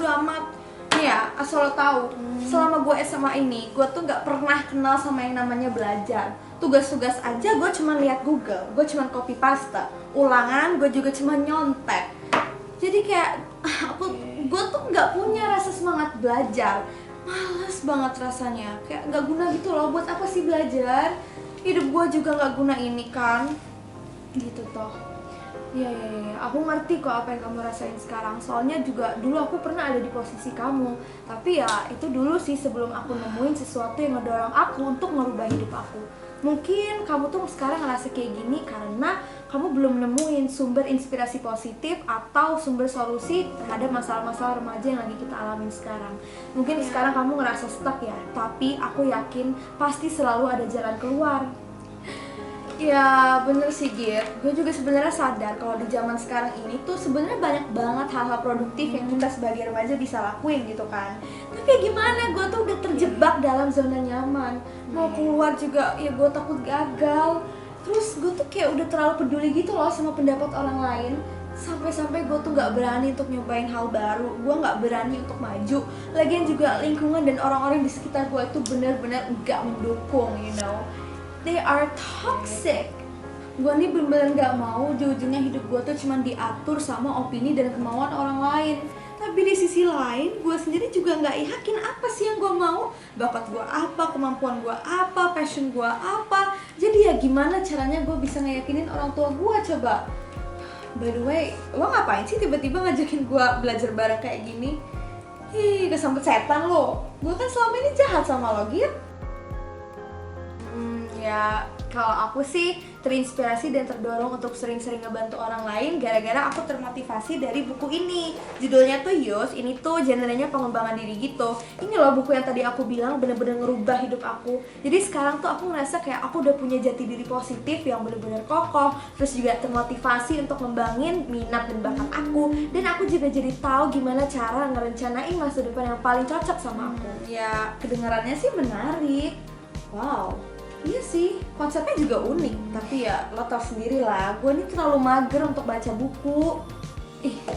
bodo amat. Nih ya, asal lo tahu, selama gue SMA ini, gue tuh nggak pernah kenal sama yang namanya belajar. Tugas-tugas aja gue cuma lihat Google, gue cuma copy paste. Ulangan gue juga cuma nyontek. Jadi kayak gue tuh nggak punya rasa semangat belajar. Males banget rasanya, kayak nggak guna gitu loh. Buat apa sih belajar? Hidup gue juga nggak guna ini kan, gitu toh. Iya, aku ngerti kok apa yang kamu rasain sekarang. Soalnya juga dulu aku pernah ada di posisi kamu. Tapi ya itu dulu sih sebelum aku nemuin sesuatu yang ngedorong aku untuk merubah hidup aku. Mungkin kamu tuh sekarang ngerasa kayak gini karena kamu belum nemuin sumber inspirasi positif atau sumber solusi terhadap masalah-masalah remaja yang lagi kita alamin sekarang. Mungkin sekarang kamu ngerasa stuck ya, tapi aku yakin pasti selalu ada jalan keluar. Ya bener sih Git, gue juga sebenarnya sadar kalau di zaman sekarang ini tuh sebenarnya banyak banget hal-hal produktif yang kita sebagai remaja bisa lakuin gitu kan. Tapi ya gimana, gue tuh udah terjebak dalam zona nyaman. Mau keluar juga ya gue takut gagal. Terus gue tuh kayak udah terlalu peduli gitu loh sama pendapat orang lain. Sampai-sampai gue tuh gak berani untuk nyobain hal baru, gue gak berani untuk maju. Lagian juga lingkungan dan orang-orang di sekitar gue itu benar-benar gak mendukung, you know. They are toxic. Gue nih bener-bener gak mau di ujungnya hidup gue tuh cuma diatur sama opini dan kemauan orang lain. Tapi di sisi lain, gue sendiri juga gak yakin apa sih yang gue mau. Bakat gue apa, kemampuan gue apa, passion gue apa. Jadi ya gimana caranya gue bisa ngeyakinin orang tua gue coba. By the way, lo ngapain sih tiba-tiba ngajakin gue belajar bareng kayak gini? Kesambet setan lo. Gue kan selama ini jahat sama lo, Git. Ya, kalau aku sih terinspirasi dan terdorong untuk sering-sering ngebantu orang lain gara-gara aku termotivasi dari buku ini. Judulnya tuh Yus, ini tuh genrenya pengembangan diri gitu. Ini loh buku yang tadi aku bilang bener-bener ngerubah hidup aku. Jadi sekarang tuh aku ngerasa kayak aku udah punya jati diri positif yang bener-bener kokoh. Terus juga termotivasi untuk ngembangin minat dan bakat aku. Dan aku juga jadi tahu gimana cara ngerencanain masa depan yang paling cocok sama aku. Ya, kedengarannya sih menarik. Wow. Iya sih, konsepnya juga unik. Tapi ya lo tau sendiri lah, gue ini terlalu mager untuk baca buku.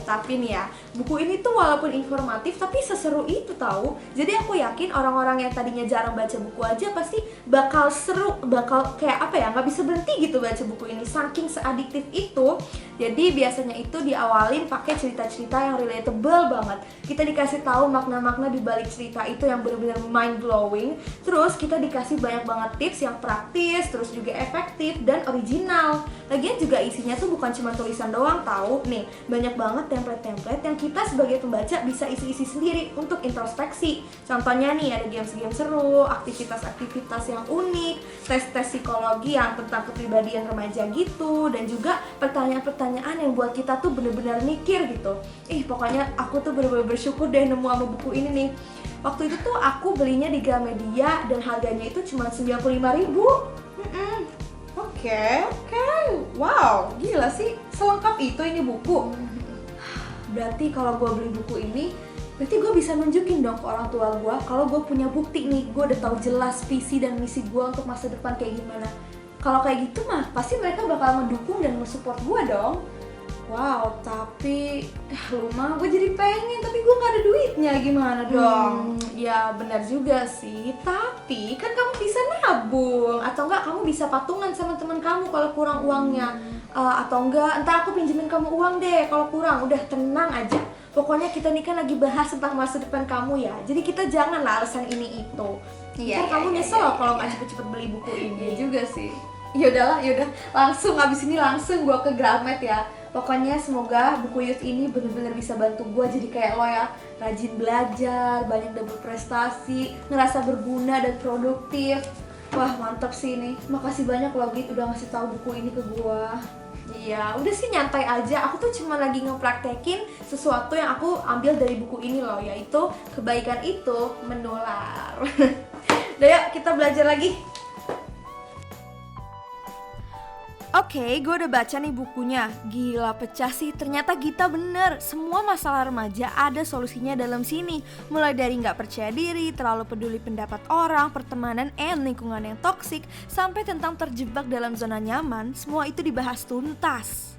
Tapi nih ya, buku ini tuh walaupun informatif tapi seseru itu tahu. Jadi aku yakin orang-orang yang tadinya jarang baca buku aja pasti bakal seru, bakal kayak apa ya, nggak bisa berhenti gitu baca buku ini, saking seadiktif itu. Jadi biasanya itu diawalin pakai cerita-cerita yang relatable banget. Kita dikasih tahu makna-makna di balik cerita itu yang benar-benar mind blowing. Terus kita dikasih banyak banget tips yang praktis, terus juga efektif dan original. Lagian juga isinya tuh bukan cuma tulisan doang tahu. Nih, banyak banget template-template yang kita sebagai pembaca bisa isi-isi sendiri untuk introspeksi. Contohnya nih ada games-games seru, aktivitas-aktivitas yang unik, tes-tes psikologi yang tentang kepribadian remaja gitu, dan juga pertanyaan-pertanyaan yang buat kita tuh bener-bener mikir gitu. Pokoknya aku tuh bener-bener bersyukur deh nemu sama buku ini nih. Waktu itu tuh aku belinya di Gramedia dan harganya itu cuma 95.000. Oke. Wow, gila sih, selengkap itu ini buku. Berarti kalau gue beli buku ini, berarti gue bisa nunjukin dong ke orang tua gue kalau gue punya bukti nih, gue udah tahu jelas visi dan misi gue untuk masa depan kayak gimana. Kalau kayak gitu mah, pasti mereka bakal mendukung dan nge-support gue dong. Wow, tapi rumah gue jadi pengen, tapi gue gak ada duitnya, gimana dong? Ya benar juga sih, tapi kan kamu bisa nabung. Atau enggak kamu bisa patungan sama teman kamu kalau kurang uangnya. Atau enggak, ntar aku pinjemin kamu uang deh kalau kurang, udah tenang aja. Pokoknya kita nih kan lagi bahas tentang masa depan kamu ya. Jadi kita janganlah alasan ini itu. Ntar kamu nyesel loh kalau nggak cepet-cepet beli buku ini. Iya juga sih. Yaudah, langsung abis ini langsung gue ke Gramet ya. Pokoknya semoga buku Youth ini benar-benar bisa bantu gue jadi kayak lo ya, rajin belajar, banyak dapet prestasi, ngerasa berguna dan produktif. Wah mantap sih ini. Makasih banyak lo Git udah ngasih tahu buku ini ke gue. Iya, udah sih nyantai aja. Aku tuh cuma lagi ngepraktekin sesuatu yang aku ambil dari buku ini loh, yaitu kebaikan itu menular. Udah yuk kita belajar lagi. Oke, gue udah baca nih bukunya. Gila pecah sih, ternyata Gita bener. Semua masalah remaja ada solusinya dalam sini. Mulai dari gak percaya diri, terlalu peduli pendapat orang, pertemanan, and lingkungan yang toksik, sampai tentang terjebak dalam zona nyaman. Semua itu dibahas tuntas.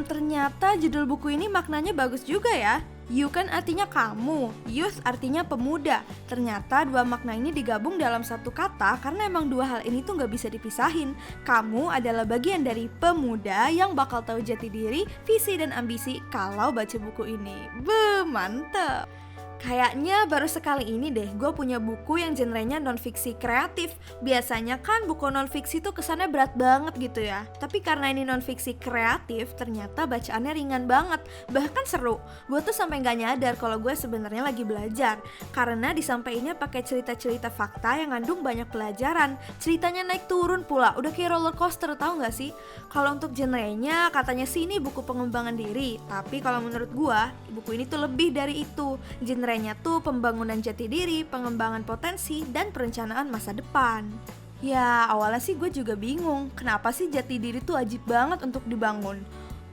Ternyata judul buku ini maknanya bagus juga ya. You kan artinya kamu, youth artinya pemuda. Ternyata dua makna ini digabung dalam satu kata karena emang dua hal ini tuh gak bisa dipisahin. Kamu adalah bagian dari pemuda yang bakal tahu jati diri, visi dan ambisi kalau baca buku ini. Mantep! Kayaknya baru sekali ini deh gue punya buku yang genrenya non-fiksi kreatif. Biasanya kan buku non-fiksi tuh kesannya berat banget gitu ya. Tapi karena ini non-fiksi kreatif, ternyata bacaannya ringan banget. Bahkan seru. Gue tuh sampai gak nyadar kalau gue sebenarnya lagi belajar. Karena disampaikannya pakai cerita-cerita fakta yang ngandung banyak pelajaran. Ceritanya naik turun pula, udah kayak roller coaster, tau gak sih? Kalau untuk genrenya katanya sih ini buku pengembangan diri. Tapi kalau menurut gue, buku ini tuh lebih dari itu. Genrenya tuh pembangunan jati diri, pengembangan potensi, dan perencanaan masa depan. Ya awalnya sih gue juga bingung, kenapa sih jati diri tuh wajib banget untuk dibangun?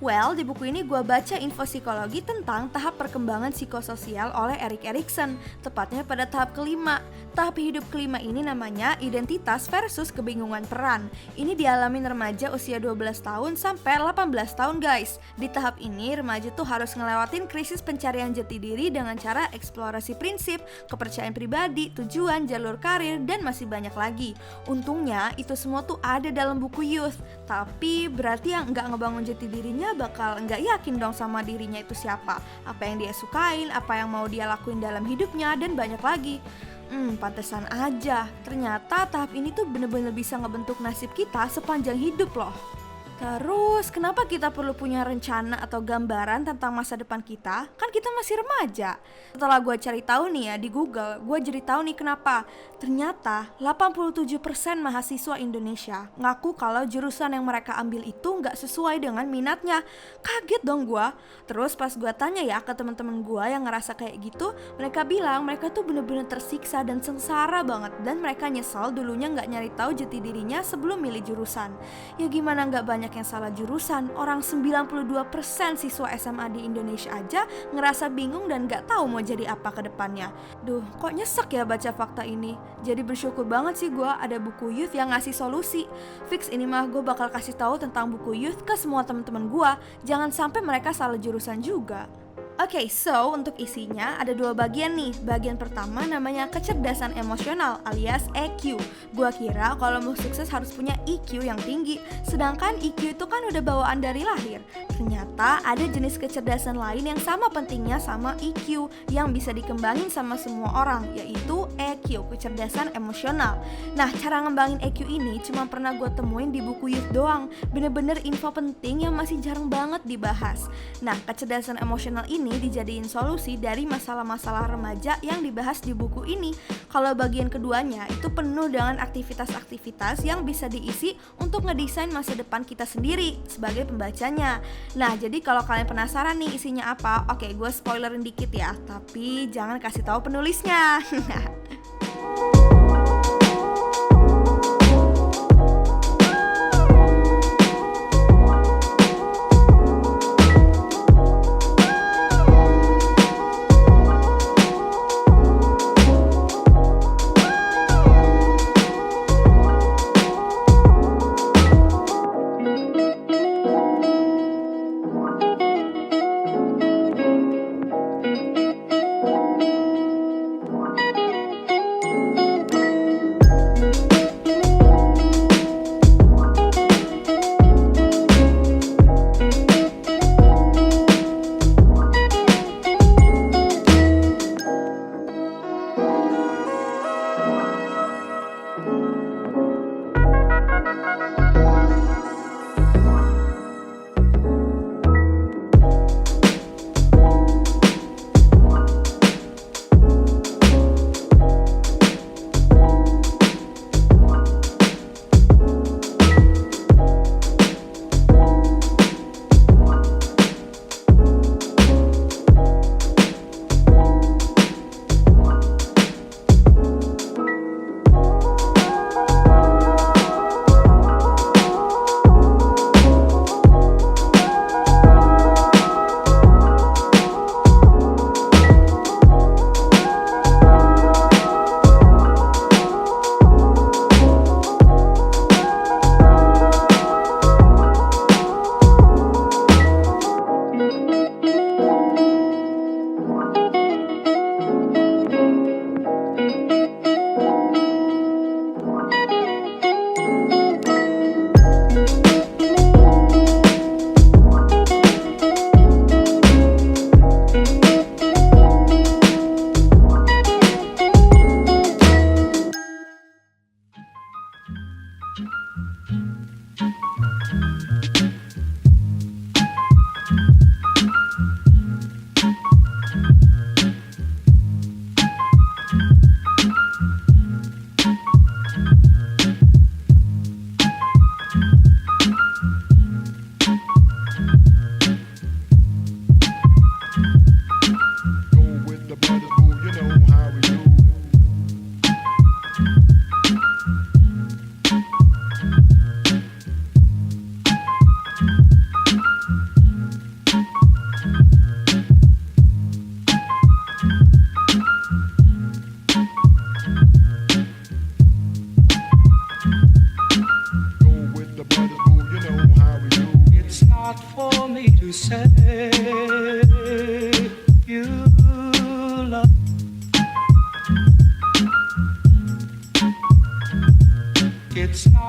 Well, di buku ini gue baca info psikologi tentang tahap perkembangan psikososial oleh Erik Erikson, tepatnya pada tahap kelima. Tahap hidup kelima ini namanya identitas versus kebingungan peran. Ini dialami remaja usia 12 tahun sampai 18 tahun guys. Di tahap ini remaja tuh harus ngelewatin krisis pencarian jati diri dengan cara eksplorasi prinsip, kepercayaan pribadi, tujuan, jalur karir, dan masih banyak lagi. Untungnya itu semua tuh ada dalam buku Youth. Tapi berarti yang nggak ngebangun jati dirinya bakal nggak yakin dong sama dirinya itu siapa, apa yang dia sukain, apa yang mau dia lakuin dalam hidupnya, dan banyak lagi. Pantesan aja, ternyata tahap ini tuh bener-bener bisa ngebentuk nasib kita sepanjang hidup loh. Terus, kenapa kita perlu punya rencana atau gambaran tentang masa depan kita? Kan kita masih remaja. Setelah gue cari tahu nih ya di Google, gue jadi tahu nih kenapa. Ternyata 87% mahasiswa Indonesia ngaku kalau jurusan yang mereka ambil itu nggak sesuai dengan minatnya. Kaget dong gue. Terus pas gue tanya ya ke teman-teman gue yang ngerasa kayak gitu, mereka bilang mereka tuh bener-bener tersiksa dan sengsara banget. Dan mereka nyesal dulunya nggak nyari tahu jati dirinya sebelum milih jurusan. Ya gimana nggak banyak yang salah jurusan, orang 92% siswa SMA di Indonesia aja ngerasa bingung dan gak tahu mau jadi apa ke depannya. Duh, kok nyesek ya baca fakta ini. Jadi bersyukur banget sih gue ada buku Youth yang ngasih solusi. Fix ini mah gue bakal kasih tahu tentang buku Youth ke semua teman-teman gue. Jangan sampai mereka salah jurusan juga. Oke, so untuk isinya ada dua bagian nih. Bagian pertama namanya kecerdasan emosional alias EQ. Gua kira kalau mau sukses harus punya EQ yang tinggi, sedangkan EQ itu kan udah bawaan dari lahir. Ternyata ada jenis kecerdasan lain yang sama pentingnya sama EQ yang bisa dikembangin sama semua orang, yaitu EQ, kecerdasan emosional. Nah, cara ngembangin EQ ini cuma pernah gue temuin di buku Youth doang. Bener-bener info penting yang masih jarang banget dibahas. Nah, kecerdasan emosional ini dijadiin solusi dari masalah-masalah remaja yang dibahas di buku ini. Kalau bagian keduanya itu penuh dengan aktivitas-aktivitas yang bisa diisi untuk ngedesain masa depan kita sendiri sebagai pembacanya. Nah, jadi kalau kalian penasaran nih isinya apa, oke, gue spoilerin dikit ya, tapi jangan kasih tahu penulisnya.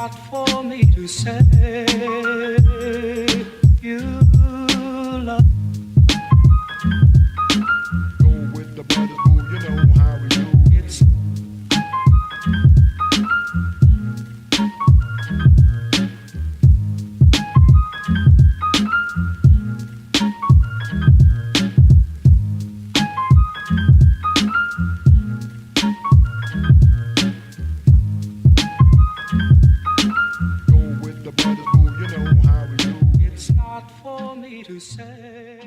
not for me to say you love. Go with the brothers, boo, you know how we do. It's Go with the brothers, boo, you know how we do. it's not for me to say.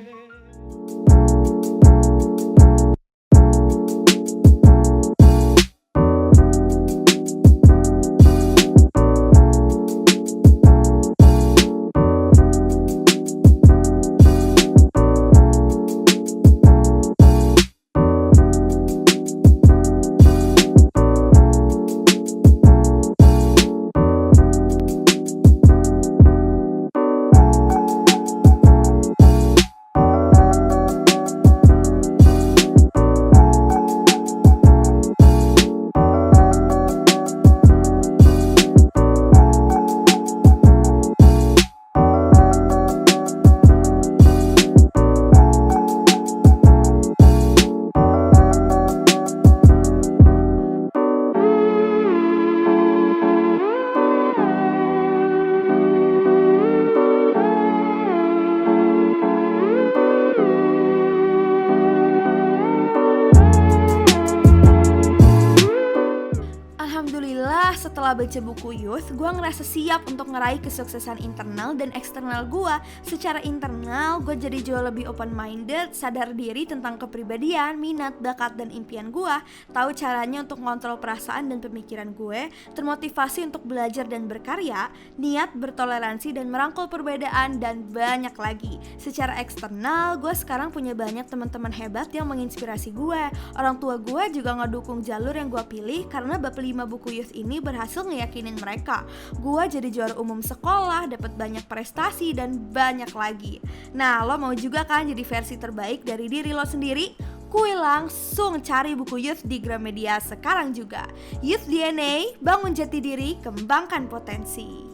Alhamdulillah setelah baca buku Youth, gue ngerasa siap untuk ngeraih kesuksesan internal dan eksternal gue. Secara internal, gue jadi jauh lebih open-minded, sadar diri tentang kepribadian, minat, bakat, dan impian gue, tahu caranya untuk ngontrol perasaan dan pemikiran gue, termotivasi untuk belajar dan berkarya, niat bertoleransi dan merangkul perbedaan, dan banyak lagi. Secara eksternal, gue sekarang punya banyak teman-teman hebat yang menginspirasi gue. Orang tua gue juga ngedukung jalur yang gue pilih karena bab 5 buku Youth ini berhasil ngeyakinin mereka. Gue jadi juara umum sekolah, dapat banyak prestasi, dan banyak lagi. Nah, lo mau juga kan jadi versi terbaik dari diri lo sendiri? Kuy langsung cari buku Youth di Gramedia sekarang juga. Youth DNA, bangun jati diri, kembangkan potensi.